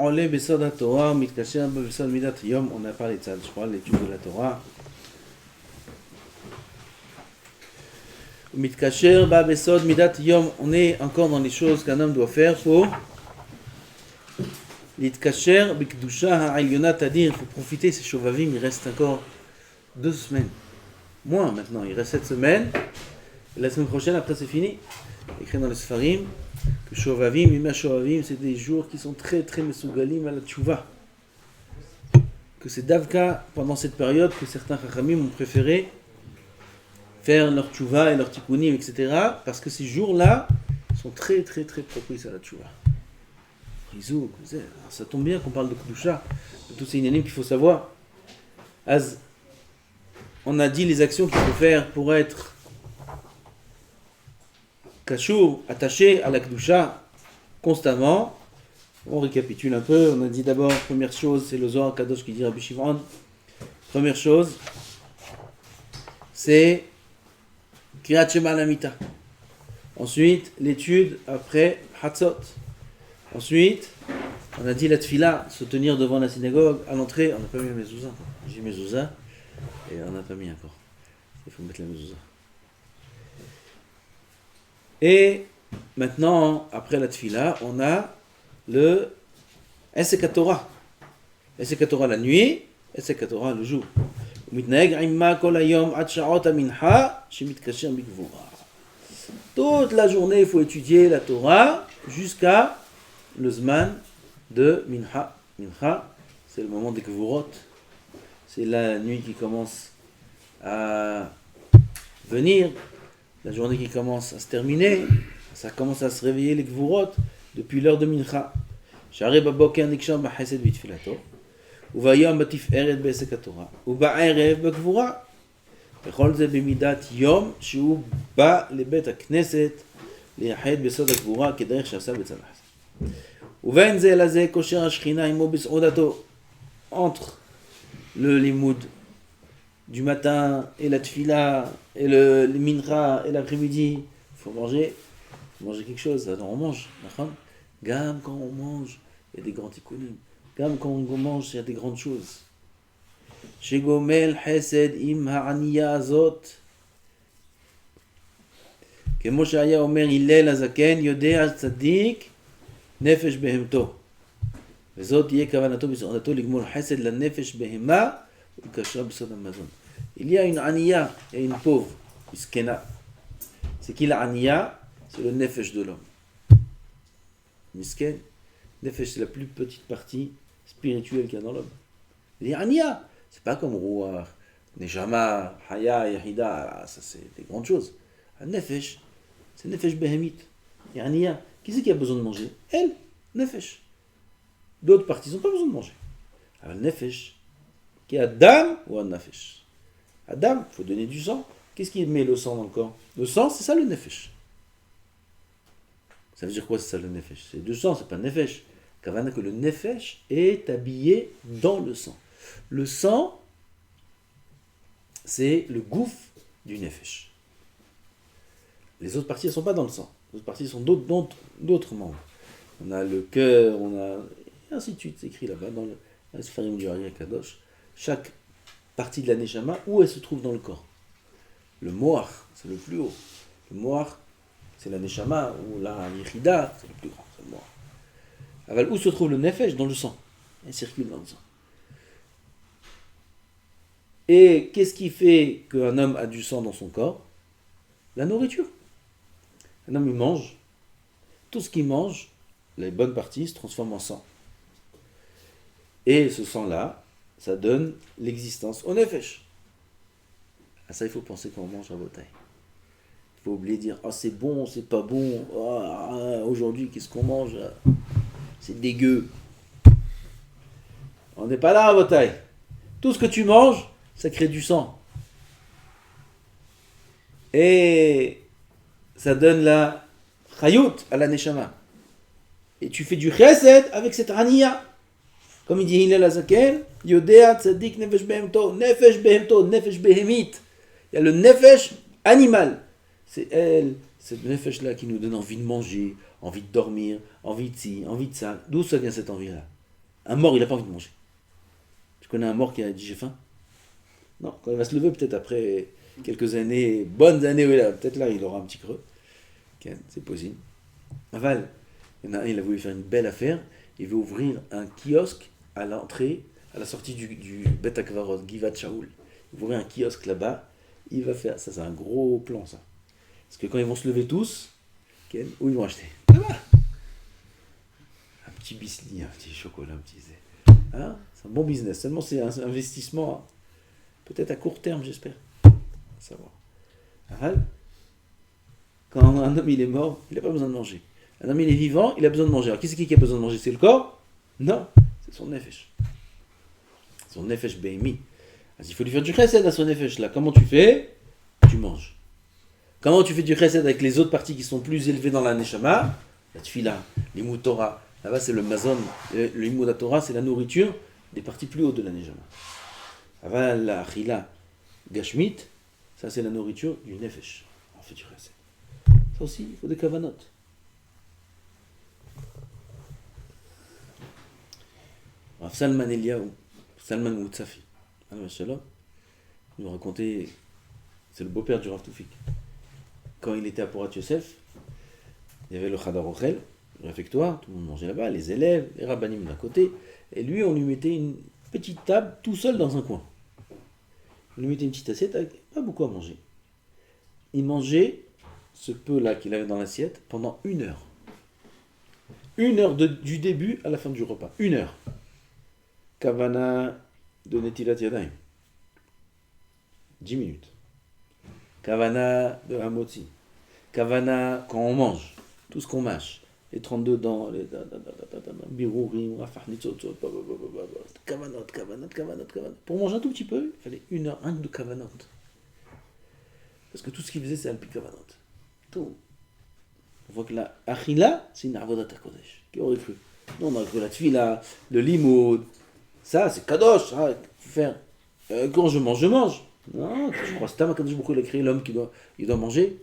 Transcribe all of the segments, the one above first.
עולה בסוד התורה ומתקשר בסוד מידת היום. On a parlé de ça, je crois, l'étude de la Torah. מתקשר בה בסוד מידת יום. On est encore dans les choses qu'un homme doit faire pour להתקשר בקדושה העליונה תדיר. Il faut profiter, ces שובבים, il reste encore 2 semaines. Moins maintenant, il reste 7 semaines. Et la semaine prochaine, après c'est fini. Écrit dans les Sfarim que Shovavim, Yimei Shovavim, c'est des jours qui sont très très mesougalim à la tchouva. Que c'est Davka, pendant cette période, que certains Chachamim ont préféré faire leur tchouva et leur tikkunim, etc. Parce que ces jours-là sont très très très propices à la tchouva. Rizou, ça tombe bien qu'on parle de Kedusha, de tous ces inanim qu'il faut savoir. Az, on a dit les actions qu'il faut faire pour être Kashour, attaché à la Kedusha constamment. On récapitule un peu. On a dit d'abord, première chose, c'est le Zohar Kadosh qui dit Rabbi Shimon. Première chose, c'est Kriyat Shema Lamita. Ensuite, l'étude après Hatzot. Ensuite, on a dit la Tfila, se tenir devant la synagogue. À l'entrée, on n'a pas mis la mezouza. J'ai mezouza et on n'a pas mis encore. Il faut mettre la mezouza. Et maintenant, après la Tfila, on a le Esek Torah. Esek Torah la nuit, Esek Torah le jour. Toute la journée, il faut étudier la Torah jusqu'à le Zman de Mincha. Mincha, c'est le moment des Gvurot. C'est la nuit qui commence à venir. La journée qui commence à se terminer, ça commence à se réveiller les Gvurot depuis l'heure de Mincha. Sha'arei baboker niksham b'chesed v'tfilato, u'vayom b'tiferet b'esek haTorah, u'ba'erev b'gvura, v'chol ze b'midat yom she'u ba lebet hakneset liyached b'sod hagvura kederech she'asa b'tzalach. U'ven ze laze kosher hashchina imo b's'odato. Entre le limoud du matin et la tfila et le mincha et l'après-midi, il faut manger quelque chose. Alors on mange. Gam, quand on mange, il y a des grands tikkunim. Gam, quand on mange, il y a des grandes choses. Shegomel chesed im ha'aniya azot. כמו שהיה אומר הלל הזקן, יודע צדיק נפש בהמתו. וזאת תהיה כוונתו בסעודתו לגמול חסד לנפש בהמה ולקשרה בסוד המזון. Il y a une aniya et une pauvre, miskena. C'est qui la aniya? C'est le nefesh de l'homme. Misken, nefesh, c'est la plus petite partie spirituelle qu'il y a dans l'homme. Il y a aniya, c'est pas comme Ruach, Neshama, Haya, Yahida, ça c'est des grandes choses. Un nefesh, c'est nefesh behemit. Il y a aniya. Qui c'est qui a besoin de manger? Elle, nefesh. D'autres parties n'ont pas besoin de manger. Alors le nefesh, qui est Adam ou un nefesh? Adam, il faut donner du sang. Qu'est-ce qui met le sang dans le corps? Le sang, c'est ça le nefesh. Ça veut dire quoi, c'est ça le nefesh? C'est du sang, c'est pas le nefesh. Kavana que le nefesh est habillé dans le sang. Le sang, c'est le gouffre du nefesh. Les autres parties ne sont pas dans le sang. Les autres parties sont d'autres membres. On a le cœur, on a... Et ainsi de suite, c'est écrit là-bas dans le Sfarim du Ari Kadosh. Chaque partie de la Neshama, où elle se trouve dans le corps. Le Moach, c'est le plus haut. Le Moach, c'est la Neshama, ou la Yichida, c'est le plus grand, c'est le Moach. Alors, où se trouve le Nefesh? Dans le sang. Elle circule dans le sang. Et qu'est-ce qui fait qu'un homme a du sang dans son corps? La nourriture. Un homme, il mange. Tout ce qu'il mange, les bonnes parties se transforment en sang. Et ce sang-là, ça donne l'existence au nefesh. À ça, il faut penser quand on mange à Botaï. Il faut oublier de dire « Ah, c'est bon, c'est pas bon. Aujourd'hui, qu'est-ce qu'on mange? C'est dégueu. » On n'est pas là à Botaï. Tout ce que tu manges, ça crée du sang. Et ça donne la chayut à la neshama. Et tu fais du chesed avec cette aniya. Comme il dit Hillel Azaken, Yodea tzadik nefesh behemto, nefesh behemit. Il y a le nefesh animal. C'est elle, cette nefesh-là qui nous donne envie de manger, envie de dormir, envie de ci, envie de ça. D'où ça vient cette envie-là? Un mort, il n'a pas envie de manger. Tu connais un mort qui a dit j'ai faim? Non, quand il va se lever, peut-être après quelques années, bonnes années, oui, peut-être là, il aura un petit creux. Ok, c'est possible. Aval, il y en a un, il a voulu faire une belle affaire. Il veut ouvrir un kiosque à l'entrée, à la sortie du Bet Akvarot, Givat Shaul. Il veut ouvrir un kiosque là-bas. Il va faire, ça c'est un gros plan ça. Parce que quand ils vont se lever tous, okay, où ils vont acheter? Là-bas. Un petit bisli, un petit chocolat, un petit zé. Hein, c'est un bon business. Seulement c'est un investissement, peut-être à court terme, j'espère. Savoir. Aval, quand un homme il est mort, il n'a pas besoin de manger. Un homme il est vivant, il a besoin de manger. Alors qui c'est qui a besoin de manger? C'est le corps? Non, c'est son nefesh. Son nefesh be'emi. Il faut lui faire du chesed à son nefesh là. Comment tu fais? Tu manges. Comment tu fais du chesed avec les autres parties qui sont plus élevées dans la neshama? La tfila, l'imoud Torah. Là-bas c'est le mazon. L'imoud Torah c'est la nourriture des parties plus hautes de la neshama. Avant la achila gashmit, ça c'est la nourriture du nefesh. On fait du chesed. Ça aussi, il faut des kavanot. Rav Salman Eliaou, Salman Moutsafi, il nous racontait, c'est le beau-père du Rav Toufik. Quand il était à Porat Yosef, il y avait le Chadar Ochel, le réfectoire, tout le monde mangeait là-bas, les élèves, les rabbanim d'un côté, et lui, on lui mettait une petite table tout seul dans un coin. On lui mettait une petite assiette avec pas beaucoup à manger. Il mangeait ce peu-là qu'il avait dans l'assiette pendant 1 heure. 1 heure du début à la fin du repas. 1 heure. Kavana de Netilat Yadayim. 10 minutes. Kavana de Hamotzi. Kavana quand on mange. Tout ce qu'on mâche. Les 32 dents, les birourim, afarnitzotzot, kavanot. Pour manger un tout petit peu, il fallait 1 heure, rien que de kavanot. Parce que tout ce qu'il faisait, c'est alpi kavanot. Tout. On voit que la achila, c'est une avodat hakodesh. Qui aurait cru? Non, on aurait cru la tfila, le limoud. Ça, c'est kadosh. Ah, faire. Quand je mange, je mange. Non, je crois que Stam Akadosh Baruch Hu, il a créé l'homme qui doit manger.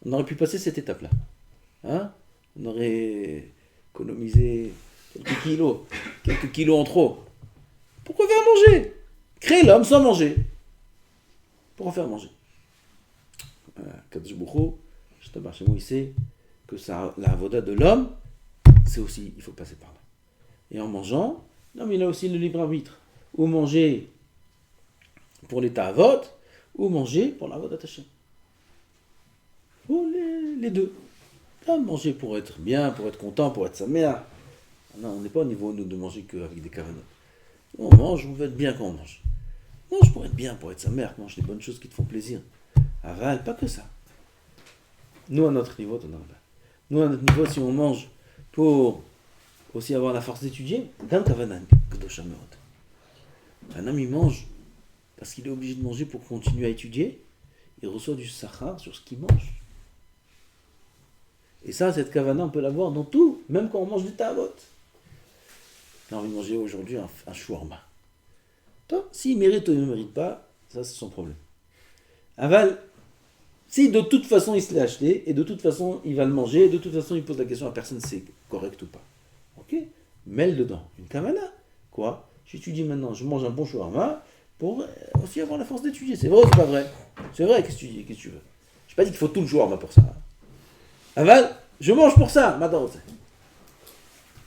On aurait pu passer cette étape-là. Hein? On aurait économisé quelques kilos en trop. Pourquoi faire manger? Créer l'homme sans manger. Pourquoi faire manger? Akadosh Baruch Hu, je te marche, il sait que ça, la avoda de l'homme, c'est aussi, il faut passer par là. Et en mangeant, non, mais il a aussi le libre arbitre. Ou manger pour l'état avot, ou manger pour la avodat Hashem. Ou les deux. Pas manger pour être bien, pour être content, pour être sa mère. Non, on n'est pas au niveau nous de manger qu'avec des cavanotes. On mange, on veut être bien quand on mange. Mange pour être bien, pour être sa mère. Mange les bonnes choses qui te font plaisir. Aval, pas que ça. Nous, à notre niveau, nous, à notre niveau, si on mange pour aussi avoir la force d'étudier, un homme, il mange parce qu'il est obligé de manger pour continuer à étudier. Il reçoit du sachar sur ce qu'il mange. Et ça, cette kavana, on peut l'avoir dans tout, même quand on mange du ta'avot. Il a envie de manger aujourd'hui un shawarma. S'il mérite ou il ne mérite pas, ça c'est son problème. Aval, si de toute façon il se l'est acheté, et de toute façon il va le manger, et de toute façon il pose la question à personne si c'est correct ou pas. Ok? Mêle dedans une kavana. Quoi? J'étudie maintenant, je mange un bon shawarma pour aussi avoir la force d'étudier. C'est vrai ou c'est pas vrai? C'est vrai, qu'est-ce que tu veux? Je n'ai pas dit qu'il faut tout le shawarma pour ça. Aval, je mange pour ça, madame.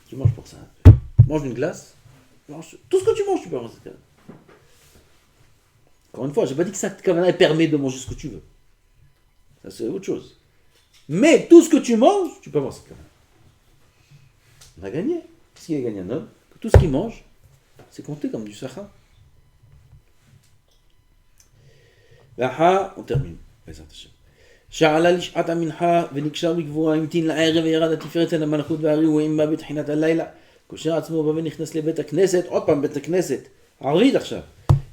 Je mange pour ça. Mange une glace. Mange tout ce que tu manges, tu peux manger cette kavana. Encore une fois, je n'ai pas dit que cette kavana permet de manger ce que tu veux. Ça, c'est autre chose. Mais tout ce que tu manges, tu peux avoir cette kavana. On a gagné. Qu'est-ce qu'il a gagné un homme? Que tout ce qu'il mange, c'est compté comme du sachar. Là, on termine. שעלה לשעת המנחה ונקשר בגבורה, המתין לערב וירד התפארת אל המלכות והארי ואם בא בתחינת הלילה, קושר עצמו בא ונכנס לבית הכנסת, עוד פעם בית הכנסת, ערבית עכשיו,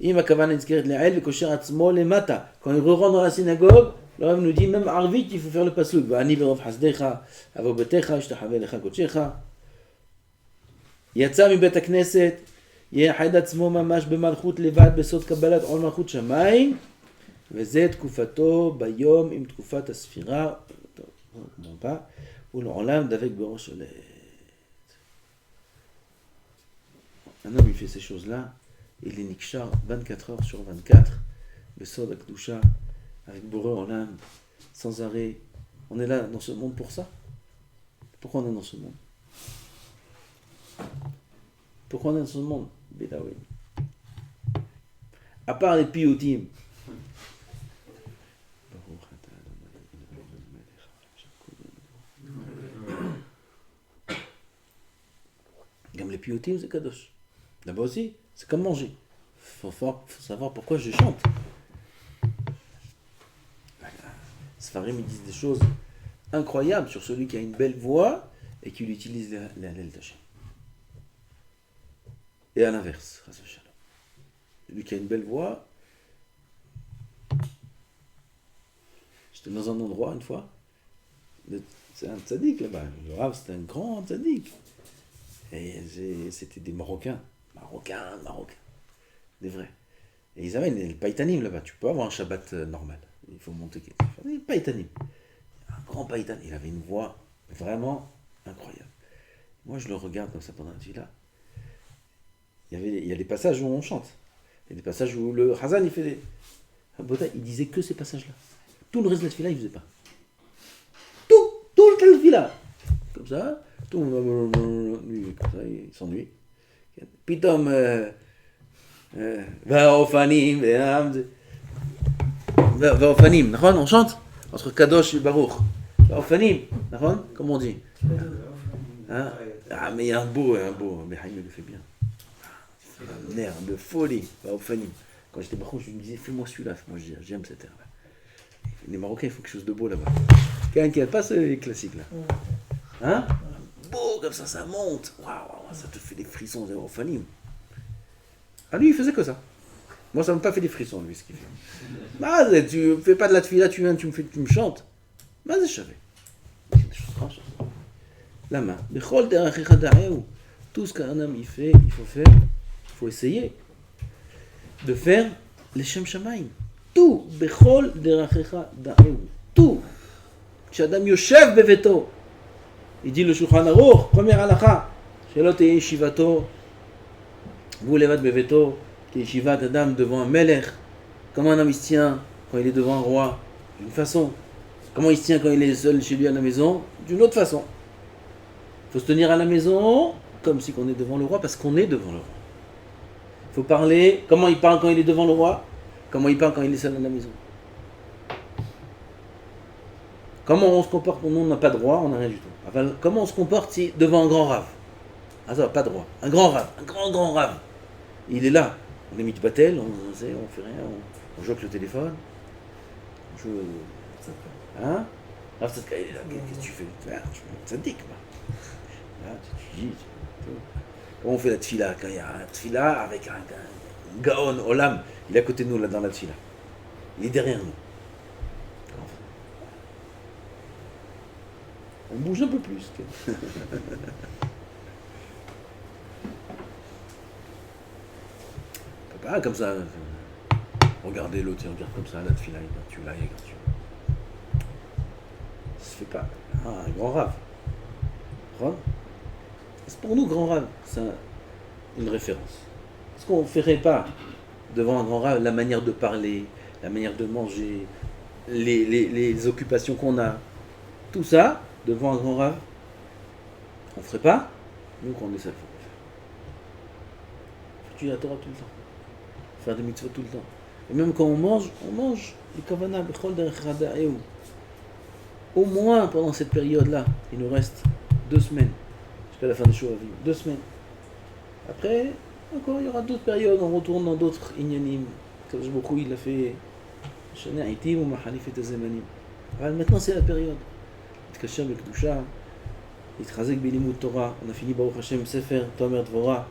אם הכוונה נזכרת לעיל וקושר עצמו למטה, quand il rentre dans la synagogue, l'homme nous dit même ערבית, il faut faire le pasuk, ואני ברוב חסדיך, אבוא ביתך, אשתחווה לך קודשך, יצא מבית הכנסת, יחד עצמו ממש במלכות לבד בסוד קבלת עול מלכות שמיים, וזה תקופתו ביום עם תקופת הספירה, ולעולם דבק בראש הולדת. un homme il fait ces choses-là, il est nikshar 24 heures sur 24, le Sod Akdusha, avec Boré en âme, sans arrêt. On est là dans ce monde pour ça. Pourquoi on est dans ce monde? Pourquoi on est dans ce monde? Bédaoué. À part les piyutim. Comme les piyutim, c'est kadosh. Là-bas aussi, c'est comme manger. Faut savoir pourquoi je chante. Sfarim, ils disent des choses incroyables sur celui qui a une belle voix et qui utilise l'Hallel d'Hachem. Et à l'inverse, celui qui a une belle voix. J'étais dans un endroit une fois, c'est un tzaddik là-bas, le Rav c'était un grand tzaddik. Et c'était des Marocains, des vrais. Et ils avaient le païtanim là-bas, tu peux avoir un Shabbat normal, il faut monter quelque chose. Le païtanim, un grand païtanim, il avait une voix vraiment incroyable. Moi je le regarde comme ça pendant la tefila. Il y a des passages où on chante, il y a des passages où le Hazan il fait des... Il disait que ces passages-là. Tout le reste de la tefila il faisait pas. Tout le tefila. Comme ça, tout lui, comme ça, il s'ennuie. Pitom, Vaofanim, Vaofanim, on chante entre Kadosh et Baruch. Vaofanim, comment on dit? Hein? Ah, mais il y a un beau, mais Haïm le fait bien. Un air de folie, Vaofanim. Quand j'étais Baruch, je me disais, fais-moi celui-là, moi j'aime cet air-là. Les Marocains, il faut quelque chose de beau là-bas. Quelqu'un qui n'a pas ce classique-là. Hein? Beau, comme ça monte. Waouh, ça te fait des frissons, c'est Vaofanim. Ah, lui, il faisait que ça. Moi, ça ne m'a pas fait des frissons, lui, ce qu'il fait. Bah, tu ne fais pas de la tefila, tu viens, tu me chantes. Bah, je savais. C'est des choses grandes. La main. Tout ce qu'un homme il fait, il faut essayer de faire les Shem Shamayim. Tout. Bechol derachecha da'eu. Tout. כשאדם יושב בביתו, il dit le Shulchan Aruch, première halakha, שלא תהיה ישיבתו, vous levad beveto, qui est yeshivat adam devant un melech. Comment un homme il se tient quand il est devant un roi? D'une façon. Comment il se tient quand il est seul chez lui à la maison? D'une autre façon. Il faut se tenir à la maison comme si on est devant le roi, parce qu'on est devant le roi. Il faut parler. Comment il parle quand il est devant le roi? Comment il parle quand il est seul à la maison? Comment on se comporte? On n'a pas de roi, on n'a rien du tout. Enfin, comment on se comporte si devant un grand rave? Ah ça, pas de roi. Un grand rave, un grand rave. Il est là. On est mitbatel, on fait rien, on joue avec le téléphone. On joue. Hein? Rav Tzadka, il est là. Qu'est-ce que tu fais? Tu fais tzaddik, là, tu dis. Comment on fait la tfila? Quand il y a un tfila avec un gaon, olam, il est à côté de nous là dans la tfila. Il est derrière nous. On bouge un peu plus. Pas comme ça. Regardez l'autre, il regarde comme ça, la tfila, tu l'as, ça se fait pas. Ah, un grand rave. C'est pour nous, grand rave, c'est une référence. Est-ce qu'on ne ferait pas devant un grand rave la manière de parler, la manière de manger, les occupations qu'on a, tout ça, devant un grand rave? On ne ferait pas? Nous, quand on est ça, il faut le faire. Faut étudier la Torah tout le temps. Faire des mitzvot tout le temps. Et même quand on mange les kavanah, bechol derech rada'eu. Au moins pendant cette période-là, il nous reste 2 semaines jusqu'à la fin de Shuavim. 2 semaines. Après, encore, il y aura d'autres périodes, on retourne dans d'autres inyanim. Kadosh Baruch Hu, il a fait Shana Itim ou Mahalif et Zemanim. Maintenant, c'est la période. Itkasher Bekdusha, Itchazek Belimut Torah. On a fini Baruch Hashem Sefer Tomer Dvorah.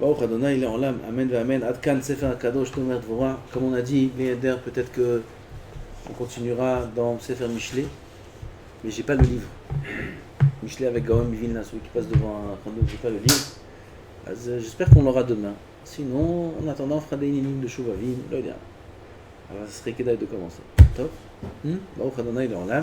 Baruch Adonai Le'olam, Amen ve'Amen. Adkan Sefer Kadosh Tomer Dvorah. Comme on a dit, Léeder, peut-être que on continuera dans Sefer Mishlei, mais j'ai pas le livre. Mishlei avec Gaon Mivilna, celui qui passe devant un chando, j'ai pas le livre. Alors, j'espère qu'on l'aura demain. Sinon, en attendant, on fera des lignes de Shuvavim. Alors, ce serait Kedaï de commencer. Top. Baruch Adonai Le'olam.